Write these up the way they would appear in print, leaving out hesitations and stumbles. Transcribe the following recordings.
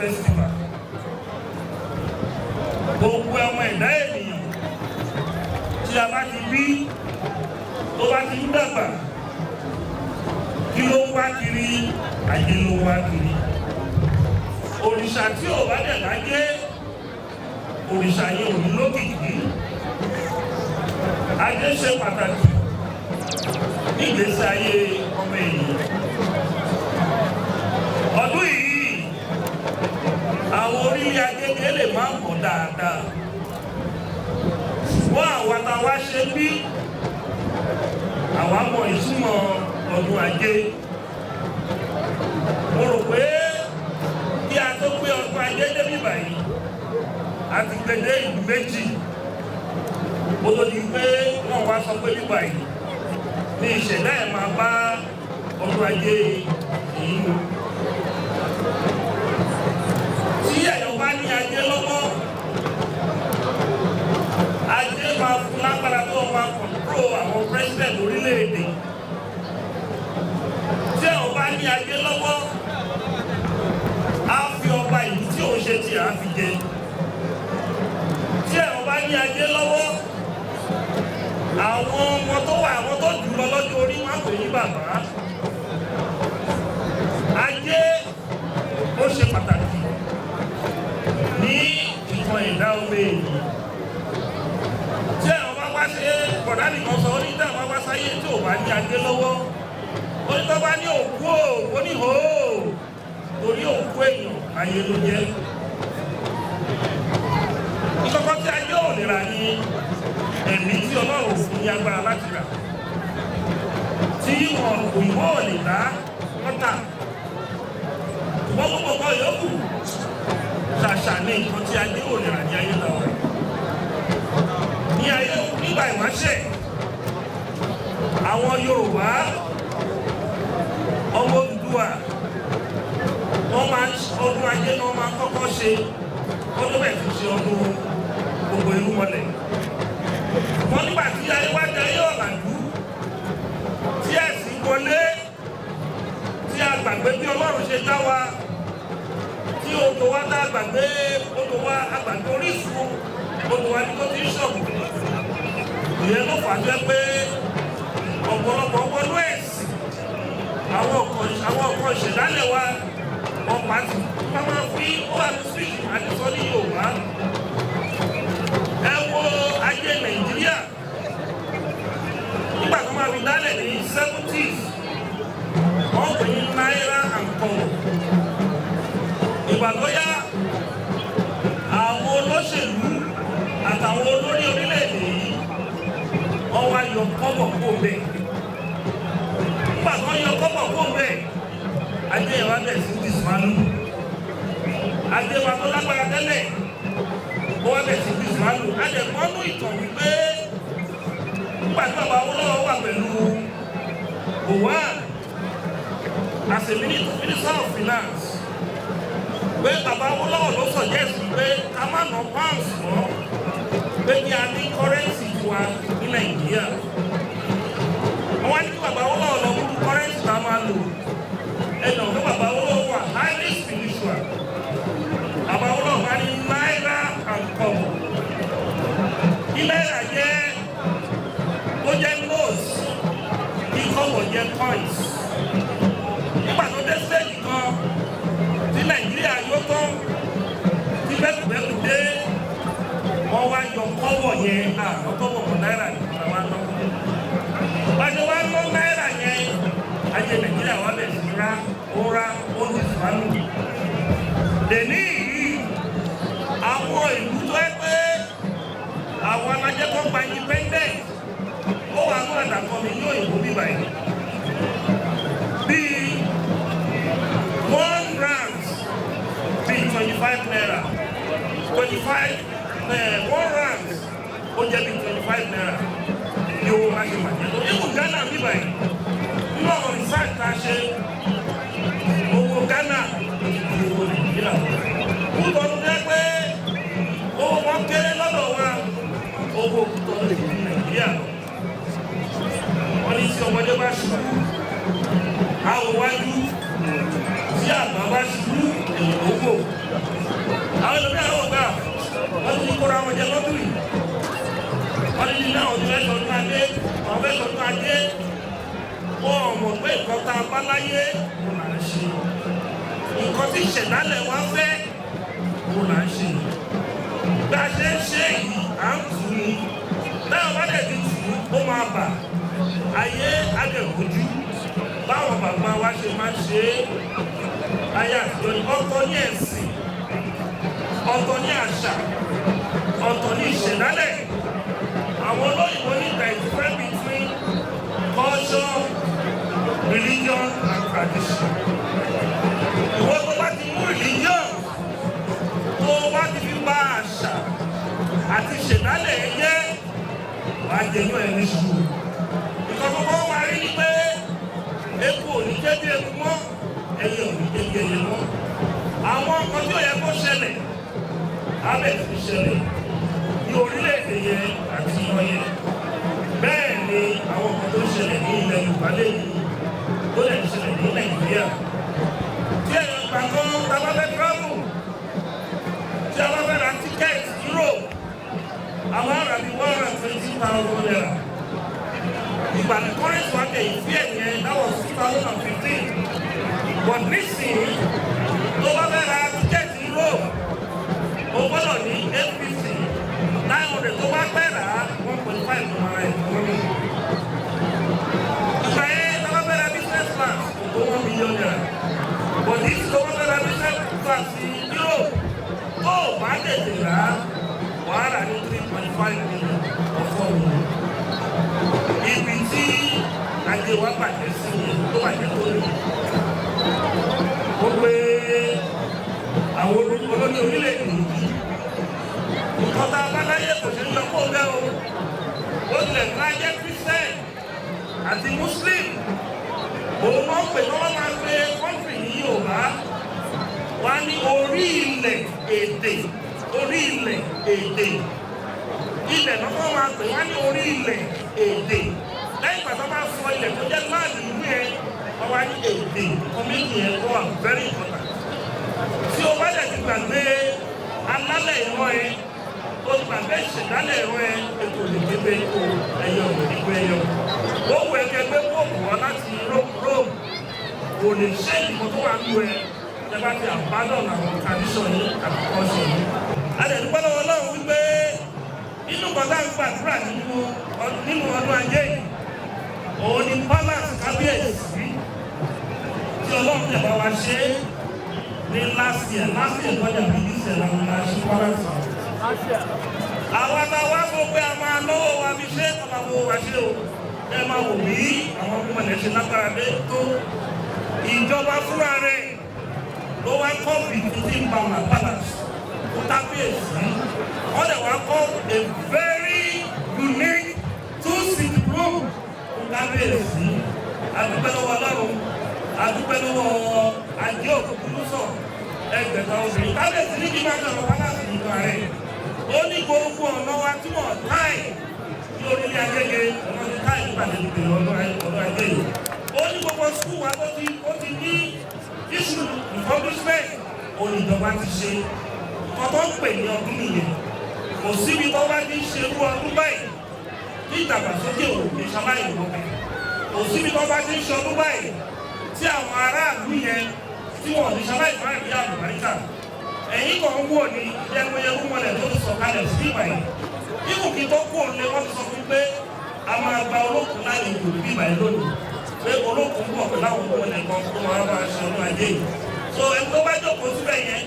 festival. Gbogbo ọmọ ẹ̀dá ènìyàn tí a bá ti bí tó bá ti ń dàgbà kí ló ń wá kiri ayé ló ń wá kiri. Òrìṣà tí ò bá dẹ̀ láyé òrìṣà yẹn ò ní lókìkí. Ajé ṣe pàtàkì ní ìgbésí ayé ọmọ ènìyàn. Ọdún yìí àwọn orílẹ̀ Agége lè máa mọ̀ dáadáa. Ṣùgbọ́n àwa tá a wá ṣe bí àwa mọ ìtumọ̀ ọdún Ajé. Mo rò pé bí a tó gbé ọdún Ajé débi báyìí a ti gbé dé ìlú méjì. Mo tó di pé wọ́n wá sọ pé bíbá yìí ní ìṣẹ̀dá ẹ̀ máa bá ọdún Ajé yìí lò. Tí ẹ̀yàn bá ní Ajé lọ́wọ́, Ajé máa fún lágbára tó máa kọ̀ntró àwọn president orílẹ̀-èdè. Tí ẹ̀yàn bá ní Ajé lọ́wọ́, á fi ọba ìlú tí òun ṣe tí a fi jẹ. Tí ẹ̀yàn bá ní Ajé lọ́wọ́, àwọn ọmọ tó wà àwọn tó jù lọ lọ́jọ́ orí máa ń pè ní bàbá. Ajé ó ṣe pàtàkì ní ìtàn ẹ̀dá ọmọ ènìyàn. Tí àwọn bá wá ṣe bọ̀dá nìkan sọ ní tí àwọn bá sáyé tí ò bá ní Ajé lọ́wọ́, ó ní tó bá ní òkú ó ní hò ó torí òkú èèyàn ayé ló jẹ́. Ìkọ̀kọ̀ tí Ajé ò lè rà ní ẹ̀mí tí Ọlọ́run fún ní agbára láti rà. Tí wọn òyìnbó ò lè dá ọ̀tà. Ṣùgbọ́n gbogbo kan yòókù ṣàṣà ní nǹkan tí Ajé ò lè rà ní ayé lọ́wọ́. Ní ayé nígbà ìwáṣẹ̀, àwọn Yorùbá ọmọ Odùduwà wọ́n máa ń ọdún Ajé náà máa ń kọ́kọ́ ṣe ọdún bẹ́ẹ̀ fi ṣe ọdún gbogbo ìlú mọ́lẹ̀. Wọ́n nígbà tí ayé wá jẹ ayé ọ̀làjú tí ẹ̀sìn wọlé tí a gbàgbé bí Ọlọ́run ṣe dá wa tí odò wa dá àgbàgbé odò wa àgbàgbé orísun odò wa ní tó ti ń ṣọ̀bù. Ìyẹn ló fà jẹ́ pé ọ̀pọ̀lọpọ̀ wọnú ẹ̀sìn àwọn ọ̀kan ìṣẹ̀dálẹ̀ wa ọ̀pá tí wọ́n máa fi ó wà ní sí àdìsọ́ ní Yorùbá. Ẹ wo Ajé Nàìjíríà nígbà tó máa fi dálẹ̀ ní 70s wọ́n pè ní Naira and Ohun. Ìgbà tó yá àwọn olóṣèlú àtàwọn olórí orílẹ̀-èdè yìí wọ́n wá yọ kọ́bọ̀ kó bẹ́ẹ̀. Nígbà tó yọ kọ́bọ̀ kó bẹ́ẹ̀, Ajé wa bẹ̀ sí dìsmánú. Ajé wa tó lágbára tẹ́lẹ̀ ó wá bẹ̀ sí dìsmánú. Adẹ̀mọ́nú ìtàn wípé nígbà tí bàbá Awólówọ wà pẹ̀lú Ohun as a minister of finance, pé bàbá Awólówọ ló suggest pé ká má ná pounds mọ́, pé kí a ní currency wa ní Nàìjíríà. Wọ́n wá ní kí bàbá Awólówọ lọ mú currency tá a máa lò. Ẹnà ọ̀gá bàbá Awólówọ wà highly spiritual. Bàbá Awólówọ wá ní Naira and Ohun. Kí náírà jẹ́ ó jẹ́ notes, kí Ohun jẹ́ coins. Nígbà tó dé stage kan tí Nàìjíríà yóò tán tí bẹ́ẹ̀kùbẹ́ẹ̀kù dé wọ́n wá yọ kọ́bọ̀ yẹn àwọn kọ́bọ̀ mọ̀ náírà ní àwọn àná. Bájọ́ wá lọ náírà yẹn Ajé Nàìjíríà wà bẹ̀ sí ra ó ti sùnmánù. Dèní yìí àwọn ìlú tó ẹ pé àwọn alájẹ́kọ̀ọ́ gba independent ó wà ní àdàkọ́ mi ní òyìnbó bíbá yìí. Bíi 1 rand bíi 25 naira 1 rand ó jẹ́ bíi 25 naira ní owó máa ṣe pàdé. Ewu Ghana bíbá yìí nínú àwọn research tá a ṣe owó Ghana owó Nàìjíríà. Kútọ́ ló jẹ́ pé owó wọn kéré lọ́dọ̀ wa owó kútọ́ ló ti Nàìjíríà lọ. Wọ́n ní tí ọmọdé bá ṣubú àwọn wájú tí àgbà bá ṣubú owó. Àwọn ẹlòmíràn àwọn ọ̀gá wọ́n ti kóra wọn jẹ lọ́dún yìí. Wọ́n ti ní àwọn ọ̀dọ́ ẹ̀sọ́ ọdún adé, àwọn ẹ̀sọ́ ọdún adé. Wọ́n mọ̀ pé nǹkan tá a bá láyé kò là ń ṣe. Nǹkan tí ìṣẹ̀dálẹ̀ wá fẹ́ kò là ń ṣe. Bí a ṣe ń ṣe yìí, à ń tù ú. Bẹ́ẹ̀ bá dẹ̀ ti tù ú, ó máa bà. Ayé adẹ̀kójú. Báwọn bàbá wa ṣe máa ṣe é. Ayé àtijọ́ ni ọ̀tọ̀ ní ẹ̀sìn, ọ̀tọ̀ ní àṣà, ọ̀tọ̀ ní ìṣẹ̀dálẹ̀. Àwọn olóyìnbó ní the difference between culture, religion and tradition. Ìwọ tó bá ti mú religion, tó bá ti fi bá àṣà àti ìṣẹ̀dálẹ̀ yẹ, wà á jẹ́ inú ẹ̀ ní ṣùgbọ́n. Ìkọ̀kọ̀kọ̀ wà rí ni pé eku ò ní jẹ́ bí eku mọ́, ẹyẹ ò ní jẹ́ bí ẹyẹ mọ́. Àwọn nǹkan tí ó yẹ kó ṣẹlẹ̀, abẹ́ ti ṣẹlẹ̀ ní orílẹ̀-èdè yẹn àti ìran yẹn. Bẹ́ẹ̀ ni àwọn nǹkan tó ṣẹlẹ̀ ní ilẹ̀ Yorùbá lẹ́yìn tó lè ṣẹlẹ̀ ní Nàìjíríà. Tí ẹ̀yàn gbà kan tá a bá fẹ́ travel, tí a bá fẹ́ ra ticket Europe, àwọn ará bíi 120,000 naira. Ìgbà ní currency wa kẹ̀ ìfí ẹ̀yẹn that was 2015. But nísìnyí tó bá fẹ́ ra ticket Europe, o gbọ́dọ̀ ní 850, 900 tó bá pẹ́ rà á 1.5 ló máa ra economy. Ìgbà yẹn tó bá fẹ́ ra business class kò tó 1 million naira. But this tó bá fẹ́ ra business class ní Europe, tó o bá tètè rà á, wàá rà ní 3.5 million ọ̀fọ̀ mi. Ibi tí ajé wa bàjẹ́ sí yẹn tó bàjẹ́ tó ní. Ó pé àwọn olórí orílẹ̀-èdè yìí nǹkan tá a bá láyé kò ṣe ń lọ kó bẹ́ o. Ó tilẹ̀ ká jẹ́ Christian àti Muslim. Òun máa ń pè lọ́wọ́ máa ń pe kọ́ńtì ní Yorùbá. Wá ní orí ilẹ̀ èdè, orí ilẹ̀ èdè. Ilẹ̀ lọ́wọ́ máa pè wá ní orí ilẹ̀ èdè. Lẹ́yìn ìgbà tó bá sọ ilẹ̀ tó jẹ́ láàdì ìlú yẹn, wọ́n wá ní èdè. Community yẹn kọ́ wà very important. Tí o bá dẹ̀ ti gbàgbé alálẹ̀ ìran ẹ, o ti gbàgbé ìṣẹ̀dálẹ̀ ìran ẹ, ètò ìdíje kò ẹyọ ìdíje ẹyọ. Ó wù ẹgbẹ́ pé kóòpù wá láti Rome, kò lè ṣe ìdìbò tó wà nínú ẹ, ẹ bá ti àbádọ́n àwọn tradition yìí àkọ́kọ́ ṣe yìí. A lè dúpẹ́ lọ́wọ́ Ọlọ́run wípé inú kọ́tà ń gbàdúrà nínú ọdún ajé yìí, òun ni palace kábíyèsí tí Ọlọ́run tẹ̀ bá wa ṣe é. Ní last year lọ́jà bíbí ìṣẹ̀lẹ̀ àwọn aṣọ palace. Àwọn àtàwọn sọ pé a máa lọ́wọ́ wa bí ṣe ọ̀làwọ̀ wa ṣe o. Ẹ máa wò bí àwọn ọmọ ilẹ̀ ṣe lágbára dé tó. Ìjọba fúnra rẹ̀ ló wá kọ́ bìtìtì Bàmà Palace fún kábíyèsí. Wọ́n dẹ̀ wá kọ́ a very unique 2-seat room fún kábíyèsí. Adúpẹ́ lọ́wọ́ Ọlọ́run, adúpẹ́ lọ́wọ́ ajé òkùnkùn sọ ẹgbẹ̀ta obìnrin. Kábíyèsí ní kí máa sọ̀rọ̀ wá láti ìgbà rẹ̀. Ó ní gbogbo ọ̀nà wa tí wọ́n táì ní orílẹ̀ Agége, ọ̀nà ti táì nípàdé ìgbèrè ọ̀nà ajé yìí. Ó ní gbogbo skul wa tó ti ní issue refurbishment, olùjọba ti ṣe. Kọ́tọ́ ń pè ní ọdún nìyẹn. Kò síbi tó bá ti ṣe irú ọdún báyìí ní ìdàgbàsókè òkè ṣaláì lọ́kẹ́. Kò síbi tó bá ti ṣe ọdún báyìí tí àwọn aráàlú yẹn tí wọ́n ní ṣaláì máa rí àlùbáríkà. Ẹ̀yìn kan wò ní yẹgbẹ́yẹgbẹ́ mọ́lẹ̀ tó ti sọ̀kalẹ̀ sí ìgbà yìí. Ibùkún tó kù lé wọ́n ti sọ fún pé a máa gba olókùn láti ìlú bí ìgbà yìí lónìí. Pé olókùn bọ̀ pẹ̀lú àwọn ọmọ ilẹ̀ kan tó máa bá aṣọ ọdún ajé yìí. So ẹni tó bá jókòó síbẹ̀ yẹn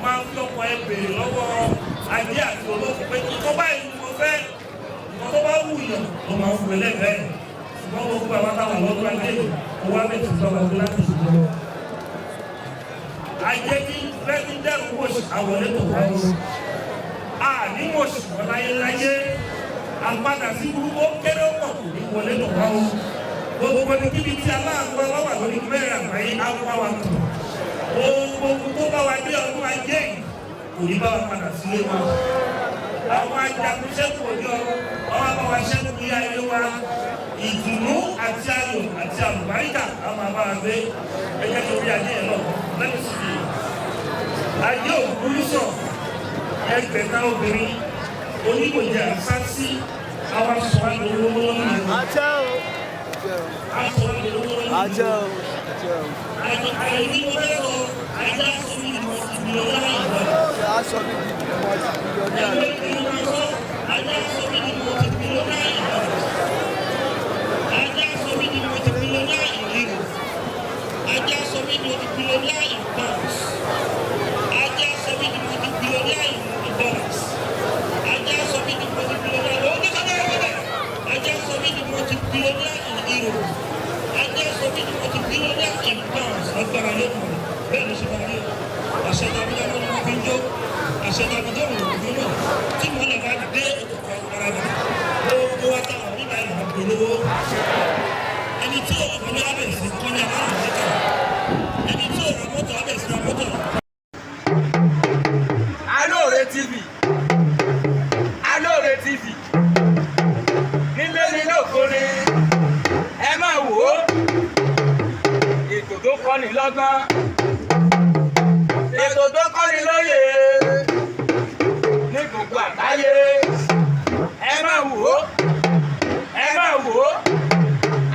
máa fi ọkọ̀ ẹ bèrè lọ́wọ́ ajé àti olókùn pé ìkọ́ báyìí ni mo fẹ́, ìkọ́ tó bá wù yàn ló máa fún ẹlẹ́gbẹ̀ẹ́. Ṣùgbọ́n gbogbo àwọn táwọn lọ́dún ajé yìí, owó abẹ́tì ìjọba tó láti ṣùgbọ́n lọ. Ajé kí lẹ́bí dẹ́rù wòṣì àwọn elétò wọn lọ. A ní wòṣì wọn láyé àgbàdà sí burúkú ó kéré pọ̀ kò ní wọlé lọ wá wọn. Gbogbo ní kíbi tí aláàbò wa wà lórí mẹ́rin àgbáyé á wá wa kù. Gbogbo tó bá wa dé ọdún ajé yìí kò ní bá wa padà sílé wa. Àwọn ajagun ṣẹ́kù òní ọ̀rọ̀ ọwọ́ bá wa ṣẹ́kù ní ayé wa. Ìdùnnú àti ayọ̀ àti àlùbáríkà á máa bá wa gbé ẹgbẹ́ tó rí ajé yẹn lọ lẹ́nu sí i. ayé òkúrúsọ ẹgbẹ̀ta obìnrin onígbòjà sásí àwọn aṣọ àgbòlówó nínú àjọ àìní mo fẹ́ sọ ajá sórí ìmọ̀ ìgbìyànjú aṣọ mi di ẹni tí ò wọ́n yá bẹ̀rẹ̀ sí kọ́ ní aláàbò mẹ́ta ẹni tí ò rà mọ́tò abẹ̀ sí mọ́tò. Alóore TV Alóore TV nílé nílé òkúri ẹ máa wò ó ètò tó kọ́ni lọ́gbọ́n ètò tó kọ́ni lóye ní gbogbo àgbáyé ẹ máa wò ó ẹ máa wò ó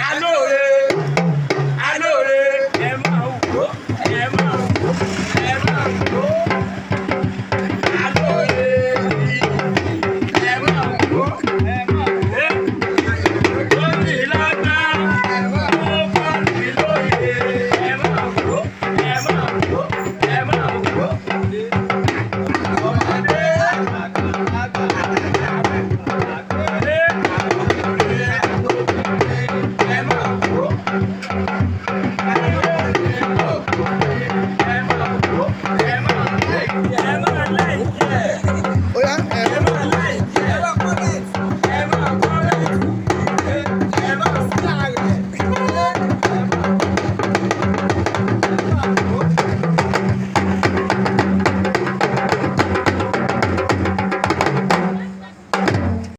Alóore Alóore ẹ máa wò ó ẹ máa wò ó ẹ máa wò ó Alóore ẹ máa wò ó ẹ máa wò ó ó ní lọ́gbọ́n ó kọ́ ní lóye ẹ máa wò ó ẹ máa wò ó ẹ máa wò ó ọmọdé àgbà